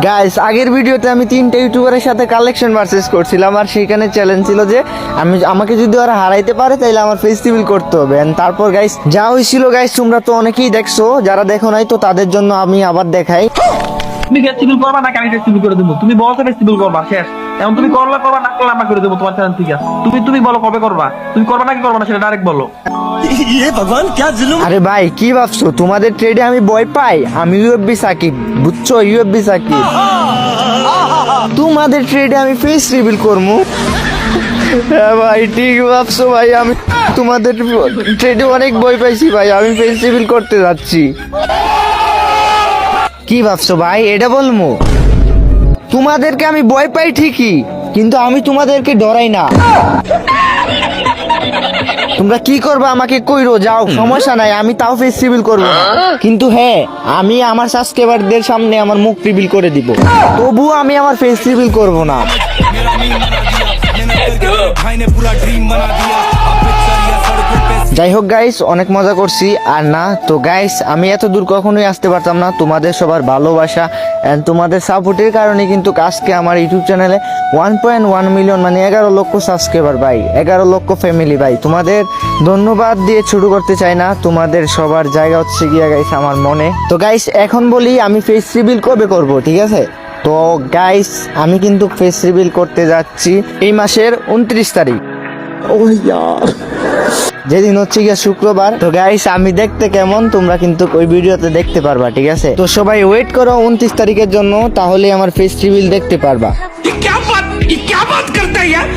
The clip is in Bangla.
গাইস আগের ভিডিওতে আমি 3টা ইউটিউবারের সাথে কালেকশন ভার্সেস করছিলাম আর সেখানে চ্যালেঞ্জ ছিল যে আমাকে যদি ওরা হারাইতে পারে তাহলে আমার ফেস্টিভ্যাল করতে হবে। And তারপর গাইস যা হয়েছিল গাইস তোমরা তো অনেকেই দেখছো, যারা দেখো নাই তো তাদের জন্য আমি আবার দেখাই। তুমি ফেস্টিভ্যাল করবা নাকি আমি ফেস্টিভ্যাল করে দেবো? তুমি বলছো ফেস্টিভ্যাল করবা, শেষ। এখন তুমি করবা না করলে আমরা করে দেবো তোমার চ্যানেল থেকে। তুমি বলো কবে করবা, তুমি করবা নাকি করবা না সেটা ডাইরেক্ট বলো। আরে ভাই কি ভাবছো তোমাদের ট্রেডে আমি ভয় পাই? আমি ইউএফবি সাকিব, বুঝছো? ইউএফবি সাকিব। তোমাদের ট্রেডে আমি ফেস রিভিল করবো। হ্যাঁ ভাই ঠিক ভাবছো ভাই, আমি তোমাদের ট্রেডে অনেক ভয় পাইছি ভাই, আমি ফেস রিভিল করতে যাচ্ছি। কি ভাবছো ভাই এটা বলবো? তোমাদেরকে আমি ভয় পাই ঠিকই, কিন্তু আমি তোমাদেরকে ডরাই না। তোমরা কি করবে আমাকে কইরো, যাও, সমস্যা নাই, আমি তাও ফেস রিভিল করবো না। কিন্তু হ্যাঁ আমি আমার সাবস্ক্রাইবারদের সামনে আমার মুখ রিভিল করে দিব, তবুও আমি আমার ফেস রিভিল করবো না। যাই হোক গাইস, অনেক মজা করছি আর না তো গাইস, আমি এত দূর কখনোই আসতে পারতাম না তোমাদের সবার ভালোবাসা এন্ড তোমাদের সাপোর্টের কারণে কিন্তু আজকে আমার ইউটিউব চ্যানেলে 1.1 মিলিয়ন মানে 11 লক্ষ সাবস্ক্রাইবার ভাই, 11 লক্ষ ফ্যামিলি ভাই। তোমাদের ধন্যবাদ দিয়ে শুরু করতে চাই না, তোমাদের সবার জায়গা হচ্ছে গিয়া গাইস আমার মনে। তো গাইস এখন বলি আমি ফেস রিভিল কবে করব, ঠিক আছে? তো গাইস আমি কিন্তু ফেস রিভিল করতে যাচ্ছি এই মাসের 29 তারিখ, যেদিন হচ্ছে গিয়া শুক্রবার। তো গাইস আমি দেখতে কেমন তোমরা কিন্তু ওই ভিডিওতে দেখতে পারবা, ঠিক আছে? তো সবাই ওয়েট করো 29 তারিখের জন্য, তাহলে আমার ফেস রিভিল দেখতে পারবা। ये क्या बात करता है यार।